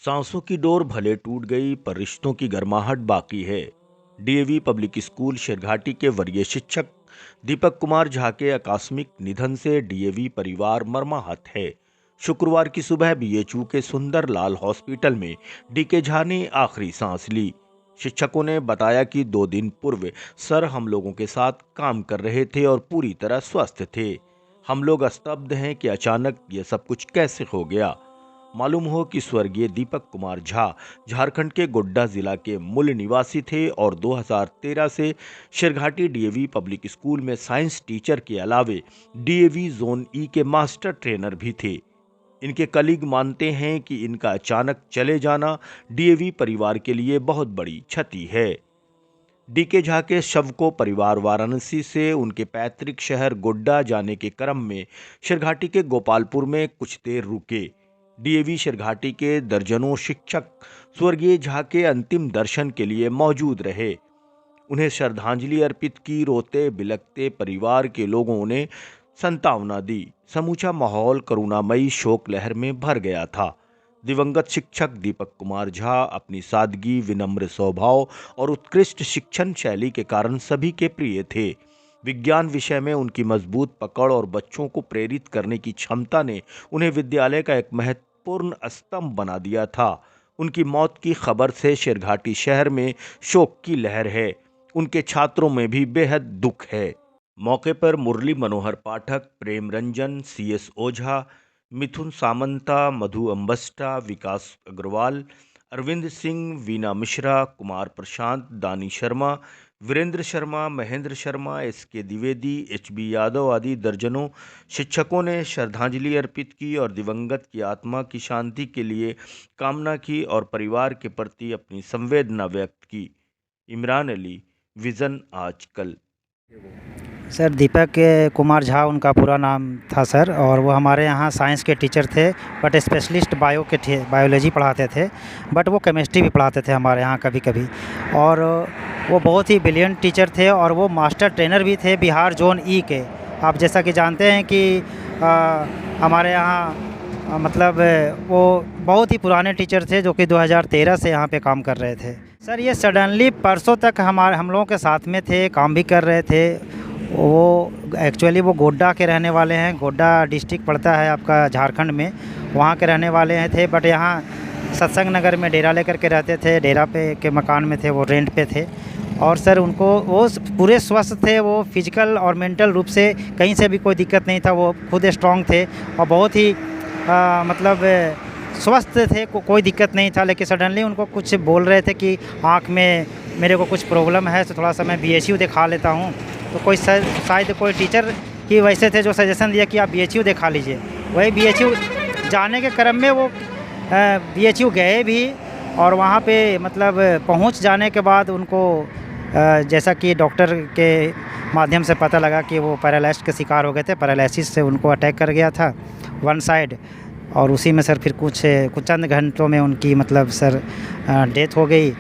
सांसों की डोर भले टूट गई पर रिश्तों की गर्माहट बाकी है। डीएवी पब्लिक स्कूल शेरघाटी के वरीय शिक्षक दीपक कुमार झा के आकस्मिक निधन से डीएवी परिवार मर्माहत है। शुक्रवार की सुबह बीएचयू के सुंदर लाल हॉस्पिटल में डीके झा ने आखिरी सांस ली। शिक्षकों ने बताया कि 2 दिन पूर्व सर हम लोगों के साथ काम कर रहे थे और पूरी तरह स्वस्थ थे। हम लोग स्तब्ध हैं कि अचानक ये सब कुछ कैसे हो गया। मालूम हो कि स्वर्गीय दीपक कुमार झा झारखंड के गोड्डा जिला के मूल निवासी थे और 2013 से शेरघाटी डीएवी पब्लिक स्कूल में साइंस टीचर के अलावे डीएवी जोन ई के मास्टर ट्रेनर भी थे। इनके कलीग मानते हैं कि इनका अचानक चले जाना डीएवी परिवार के लिए बहुत बड़ी क्षति है। डीके झा के शव को परिवार वाराणसी से उनके पैतृक शहर गोड्डा जाने के क्रम में शेरघाटी के गोपालपुर में कुछ देर रुके। डीएवी शेरघाटी के दर्जनों शिक्षक स्वर्गीय झा के अंतिम दर्शन के लिए मौजूद रहे। उन्हें श्रद्धांजलि अर्पित की। रोते बिलखते परिवार के लोगों ने संतावना दी। समूचा माहौल करुणामयी शोक लहर में भर गया था। दिवंगत शिक्षक दीपक कुमार झा अपनी सादगी, विनम्र स्वभाव और उत्कृष्ट शिक्षण शैली के कारण सभी के प्रिय थे। विज्ञान विषय में उनकी मजबूत पकड़ और बच्चों को प्रेरित करने की क्षमता ने उन्हें विद्यालय का एक महत्वपूर्ण स्तंभ बना दिया था। उनकी मौत की खबर से शेरघाटी शहर में शोक की लहर है। उनके छात्रों में भी बेहद दुख है। मौके पर मुरली मनोहर पाठक, प्रेम रंजन, सीएस ओझा, मिथुन सामंता, मधु अंबस्टा, विकास अग्रवाल, अरविंद सिंह, वीना मिश्रा, कुमार प्रशांत, दानी शर्मा, वीरेंद्र शर्मा, महेंद्र शर्मा, एसके द्विवेदी, एचबी यादव आदि दर्जनों शिक्षकों ने श्रद्धांजलि अर्पित की और दिवंगत की आत्मा की शांति के लिए कामना की और परिवार के प्रति अपनी संवेदना व्यक्त की। इमरान अली, विजन आजकल। सर दीपक कुमार झा उनका पूरा नाम था सर, और वो हमारे यहाँ साइंस के टीचर थे, बट स्पेशलिस्ट बायो के थे, बायोलॉजी पढ़ाते थे, बट वो केमिस्ट्री भी पढ़ाते थे हमारे यहाँ कभी कभी। और वो बहुत ही ब्रिलियंट टीचर थे और वो मास्टर ट्रेनर भी थे बिहार जोन ई के। आप जैसा कि जानते हैं कि हमारे यहाँ मतलब वो बहुत ही पुराने टीचर थे जो कि 2013 से यहाँ पे काम कर रहे थे। सर ये सडनली परसों तक हम लोगों के साथ में थे, काम भी कर रहे थे। वो एक्चुअली वो गोड्डा के रहने वाले हैं, गोड्डा डिस्ट्रिक्ट पड़ता है आपका झारखंड में, वहाँ के रहने वाले हैं थे, बट यहाँ सत्संग नगर में डेरा लेकर के रहते थे। डेरा पे के मकान में थे, वो रेंट पे थे। और सर उनको वो पूरे स्वस्थ थे, वो फिजिकल और मेंटल रूप से कहीं से भी कोई दिक्कत नहीं था। वो खुद स्ट्रांग थे और बहुत ही मतलब स्वस्थ थे, कोई दिक्कत नहीं था। लेकिन सडनली उनको कुछ बोल रहे थे कि आँख में मेरे को कुछ प्रॉब्लम है, तो थोड़ा सा मैं बीएचयू दिखा लेता हूँ। तो कोई शायद कोई टीचर ही वैसे थे जो सजेशन दिया कि आप बीएचयू दिखा लीजिए। वही बीएचयू जाने के क्रम में वो बीएचयू गए भी, और वहाँ पे मतलब पहुँच जाने के बाद उनको जैसा कि डॉक्टर के माध्यम से पता लगा कि वो पैरालाइसिस के शिकार हो गए थे। पैरालाइसिस से उनको अटैक कर गया था वन साइड, और उसी में सर फिर कुछ चंद घंटों में उनकी मतलब सर डेथ हो गई।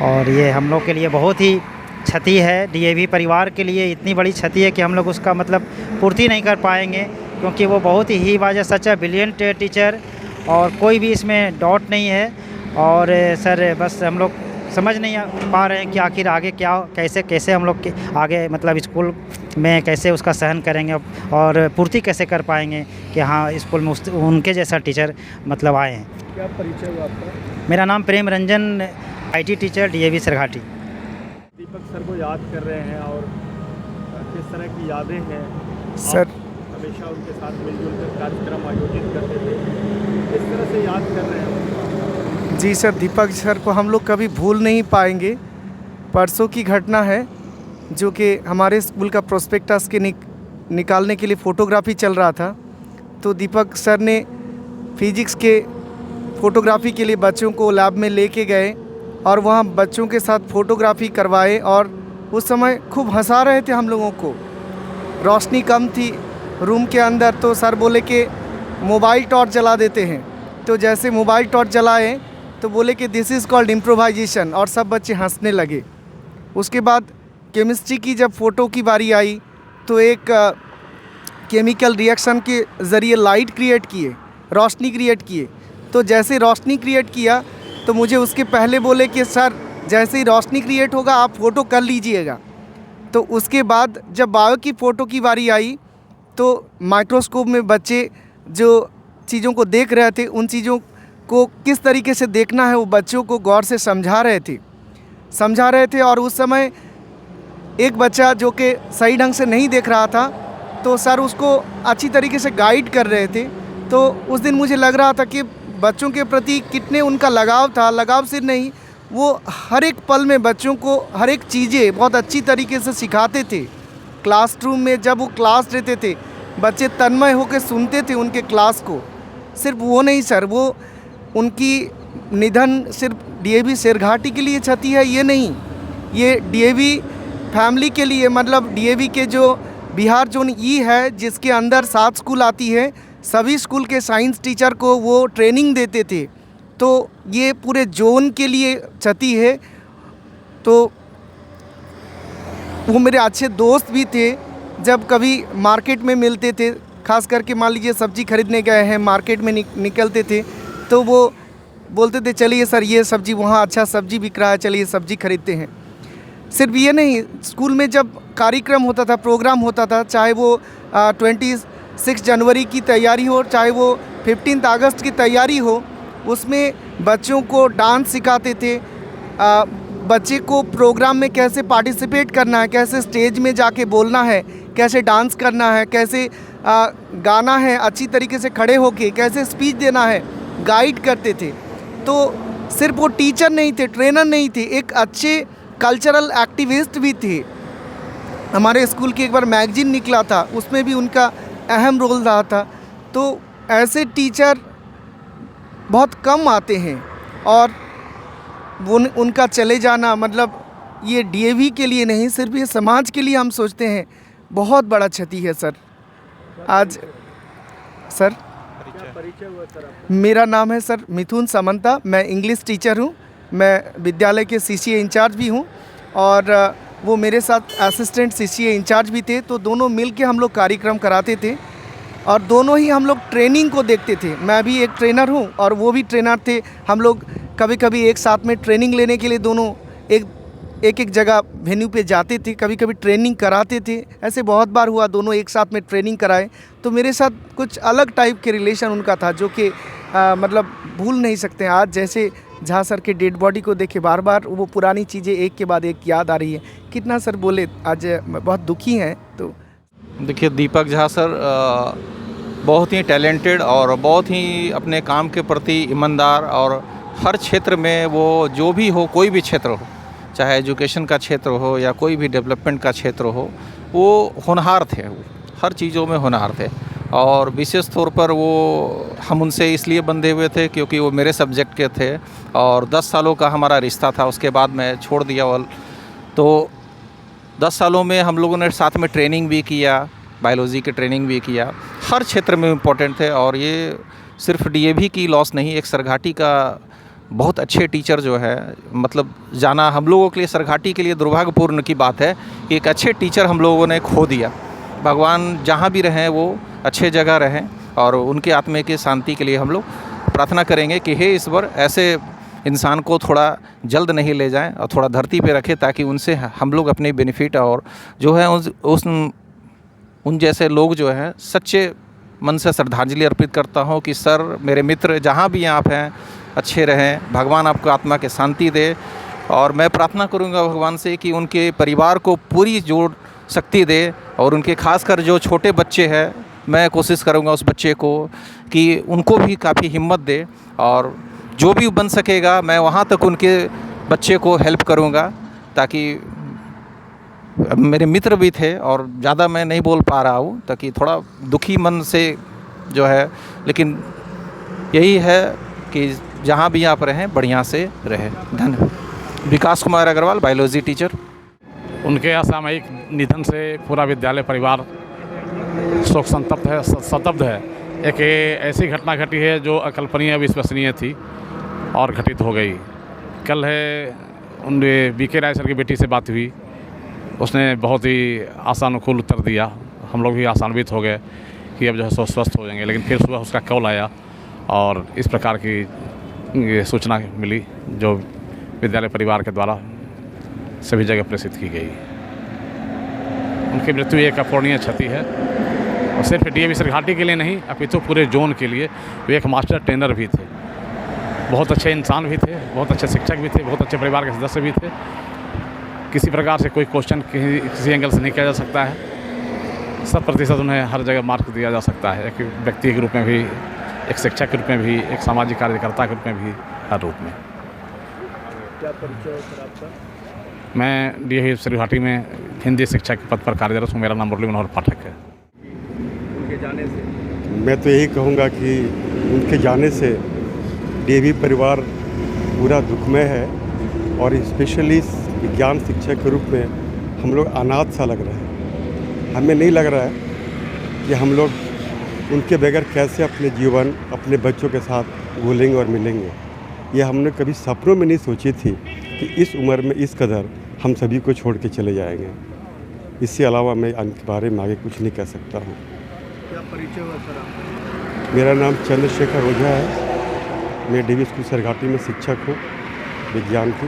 और ये हम लोग के लिए बहुत ही क्षति है, डीएवी परिवार के लिए इतनी बड़ी क्षति है कि हम लोग उसका मतलब पूर्ति नहीं कर पाएंगे, क्योंकि वो बहुत ही वाज सच है ब्रिलियंट टीचर, और कोई भी इसमें डाउट नहीं है। और सर बस हम लोग समझ नहीं पा रहे हैं कि आखिर आगे क्या कैसे हम लोग आगे मतलब स्कूल में कैसे उसका सहन करेंगे और पूर्ति कैसे कर पाएंगे कि हाँ स्कूल में उनके जैसा टीचर मतलब आए हैं। क्या परिचय हुआ आपका? मेरा नाम Prem Ranjan, IT teacher, DAV Sherghati. Deepak sir को याद कर रहे हैं और किस तरह की यादें हैं? सर हमेशा उनके साथ मिलजुल कर कार्यक्रम आयोजित करते थे, किस तरह से याद कर रहे हैं? जी सर, दीपक सर को हम लोग कभी भूल नहीं पाएंगे। परसों की घटना है जो कि हमारे स्कूल का प्रोस्पेक्टस के निकालने के लिए फ़ोटोग्राफी चल रहा था, तो दीपक सर ने फिजिक्स के फ़ोटोग्राफी के लिए बच्चों को लैब में लेके गए और वहाँ बच्चों के साथ फ़ोटोग्राफी करवाए। और उस समय खूब हंसा रहे थे हम लोगों को। रोशनी कम थी रूम के अंदर, तो सर बोले कि मोबाइल टॉर्च जला देते हैं। तो जैसे मोबाइल टॉर्च जलाए तो बोले कि दिस इज़ कॉल्ड इम्प्रोवाइजेशन, और सब बच्चे हंसने लगे। उसके बाद केमिस्ट्री की जब फ़ोटो की बारी आई तो एक केमिकल रिएक्शन के ज़रिए लाइट क्रिएट किए, रोशनी क्रिएट किए, तो जैसे रोशनी क्रिएट किया तो मुझे उसके पहले बोले कि सर जैसे ही रोशनी क्रिएट होगा आप फ़ोटो कर लीजिएगा। तो उसके बाद जब बायो की फ़ोटो की बारी आई तो माइक्रोस्कोप में बच्चे जो चीज़ों को देख रहे थे उन चीज़ों को किस तरीके से देखना है वो बच्चों को गौर से समझा रहे थे। और उस समय एक बच्चा जो कि सही ढंग से नहीं देख रहा था तो सर उसको अच्छी तरीके से गाइड कर रहे थे। तो उस दिन मुझे लग रहा था कि बच्चों के प्रति कितने उनका लगाव था। लगाव सिर्फ नहीं, वो हर एक पल में बच्चों को हर एक चीज़ें बहुत अच्छी तरीके से सिखाते थे। क्लासरूम में जब वो क्लास लेते थे बच्चे तन्मय होकर सुनते थे उनके क्लास को। सिर्फ वो नहीं सर, वो उनकी निधन सिर्फ डीएवी शेरघाटी के लिए क्षति है ये नहीं, ये डीएवी फैमिली के लिए, मतलब डीएवी के जो बिहार जोन ई है जिसके अंदर 7 स्कूल आती है, सभी स्कूल के साइंस टीचर को वो ट्रेनिंग देते थे। तो ये पूरे जोन के लिए क्षति है। तो वो मेरे अच्छे दोस्त भी थे, जब कभी मार्केट में मिलते थे, खास करके मान लीजिए सब्ज़ी खरीदने गए हैं मार्केट में निकलते थे तो वो बोलते थे चलिए सर ये सब्ज़ी वहाँ अच्छा सब्ज़ी बिक रहा है, चलिए सब्ज़ी खरीदते हैं। सिर्फ ये नहीं, स्कूल में जब कार्यक्रम होता था, प्रोग्राम होता था, चाहे वो 26 जनवरी की तैयारी हो, चाहे वो 15 अगस्त की तैयारी हो, उसमें बच्चों को डांस सिखाते थे। बच्चे को प्रोग्राम में कैसे पार्टिसिपेट करना है, कैसे स्टेज में जाके बोलना है, कैसे डांस करना है, कैसे गाना है, अच्छी तरीके से खड़े होके कैसे स्पीच देना है, गाइड करते थे। तो सिर्फ वो टीचर नहीं थे, ट्रेनर नहीं थे, एक अच्छे कल्चरल एक्टिविस्ट भी थे। हमारे स्कूल की एक बार मैगजीन निकला था, उसमें भी उनका अहम रोल रहा था। तो ऐसे टीचर बहुत कम आते हैं और वो उनका चले जाना, मतलब ये डीएवी के लिए नहीं, सिर्फ ये समाज के लिए हम सोचते हैं बहुत बड़ा क्षति है सर। आज सर परिचय हुआ सर आपका? मेरा नाम है सर मिथुन समंता, मैं इंग्लिश टीचर हूँ, मैं विद्यालय के सीसीए इंचार्ज भी हूँ और वो मेरे साथ असिस्टेंट सीसीए इंचार्ज भी थे। तो दोनों मिल के हम लोग कार्यक्रम कराते थे और दोनों ही हम लोग ट्रेनिंग को देखते थे। मैं भी एक ट्रेनर हूँ और वो भी ट्रेनर थे। हम लोग कभी कभी एक साथ में ट्रेनिंग लेने के लिए दोनों एक जगह वेन्यू पे जाते थे, कभी कभी ट्रेनिंग कराते थे। ऐसे बहुत बार हुआ दोनों एक साथ में ट्रेनिंग कराए। तो मेरे साथ कुछ अलग टाइप के रिलेशन उनका था जो कि मतलब भूल नहीं सकते हैं। आज जैसे झा सर के डेड बॉडी को देखे बार बार वो पुरानी चीज़ें एक के बाद एक याद आ रही है। कितना सर बोले, आज बहुत दुखी हैं। तो देखिए दीपक झा सर बहुत ही टैलेंटेड और बहुत ही अपने काम के प्रति ईमानदार, और हर क्षेत्र में वो जो भी हो, कोई भी क्षेत्र हो, चाहे एजुकेशन का क्षेत्र हो या कोई भी डेवलपमेंट का क्षेत्र हो, वो होनहार थे, वो हर चीज़ों में होनहार थे। और विशेष तौर पर वो हम उनसे इसलिए बंधे हुए थे क्योंकि वो मेरे सब्जेक्ट के थे और 10 सालों का हमारा रिश्ता था। उसके बाद मैं छोड़ दिया ऑल। तो 10 सालों में हम लोगों ने साथ में ट्रेनिंग भी किया, बायोलॉजी की ट्रेनिंग भी किया, हर क्षेत्र में इम्पोर्टेंट थे। और ये सिर्फ डीएवी की लॉस नहीं, एक सरघाटी का बहुत अच्छे टीचर जो है, मतलब जाना हम लोगों के लिए, सरघाटी के लिए दुर्भाग्यपूर्ण की बात है कि एक अच्छे टीचर हम लोगों ने खो दिया। भगवान जहाँ भी रहें वो अच्छे जगह रहें और उनके आत्मा की शांति के लिए हम लोग प्रार्थना करेंगे कि हे ईश्वर ऐसे इंसान को थोड़ा जल्द नहीं ले जाएं और थोड़ा धरती पे रखें, ताकि उनसे हम लोग अपने बेनिफिट और जो है उन जैसे लोग जो हैं सच्चे मन से श्रद्धांजलि अर्पित करता हूं कि सर मेरे मित्र जहां भी आप हैं अच्छे रहें, भगवान आपको आत्मा की शांति दे। और मैं प्रार्थना करूंगा भगवान से कि उनके परिवार को पूरी जोड़ शक्ति दे और उनके खासकर जो छोटे बच्चे हैं, मैं कोशिश करूंगा उस बच्चे को कि उनको भी काफ़ी हिम्मत दे और जो भी बन सकेगा मैं वहाँ तक उनके बच्चे को हेल्प करूँगा। ताकि मेरे मित्र भी थे और ज़्यादा मैं नहीं बोल पा रहा हूँ, ताकि थोड़ा दुखी मन से जो है, लेकिन यही है कि जहाँ भी आप रहें बढ़िया से रहें। धन्यवाद। विकास कुमार अग्रवाल, बायोलॉजी टीचर। उनके असामयिक निधन से पूरा विद्यालय परिवार शोक संतप्त है, संतप्त है। एक ऐसी घटना घटी है जो अकल्पनीय, अविश्वसनीय थी और घटित हो गई। कल है उन बीके राय सर की बेटी से बात हुई, उसने बहुत ही आशानुकूल उत्तर दिया। हम लोग भी आशान्वित हो गए कि अब जो है सो स्वस्थ हो जाएंगे। लेकिन फिर सुबह उसका कॉल आया और इस प्रकार की ये सूचना मिली जो विद्यालय परिवार के द्वारा सभी जगह प्रेषित की गई। उनकी मृत्यु एक अपूरणीय क्षति है और सिर्फ डीएवी सरघाटी के लिए नहीं अपितु पूरे जोन के लिए। वे एक मास्टर ट्रेनर भी थे, बहुत अच्छे इंसान भी थे, बहुत अच्छे शिक्षक भी थे, बहुत अच्छे परिवार के सदस्य भी थे। किसी प्रकार से कोई क्वेश्चन किसी एंगल से नहीं किया जा सकता है। 100% उन्हें हर जगह मार्क दिया जा सकता है, एक व्यक्ति के रूप में भी, एक शिक्षक के रूप में भी, एक सामाजिक कार्यकर्ता के रूप में भी, हर रूप में। क्या परिचय है सर आपका? मैं डीएवी सरघाटी में हिंदी शिक्षक के पद पर कार्यरत हूँ। मेरा नाम मुरली मनोहर पाठक है। उनके जाने से मैं तो यही कहूँगा कि उनके जाने से डीएवी परिवार पूरा दुखमय है और स्पेशली विज्ञान शिक्षक के रूप में हम लोग अनाथ सा लग रहा है। हमें नहीं लग रहा है कि हम लोग उनके बगैर कैसे अपने जीवन अपने बच्चों के साथ घुलेंगे और मिलेंगे। ये हमने कभी सपनों में नहीं सोची थी कि इस उम्र में इस कदर हम सभी को छोड़ के चले जाएंगे। इससे अलावा मैं इनके बारे में आगे कुछ नहीं कह सकता हूँ। क्या परिचय हुआ सर आपका? मेरा नाम चंद्रशेखर ओझा है। मैं डीएवी स्कूल सरघाटी में शिक्षक हूँ विज्ञान की।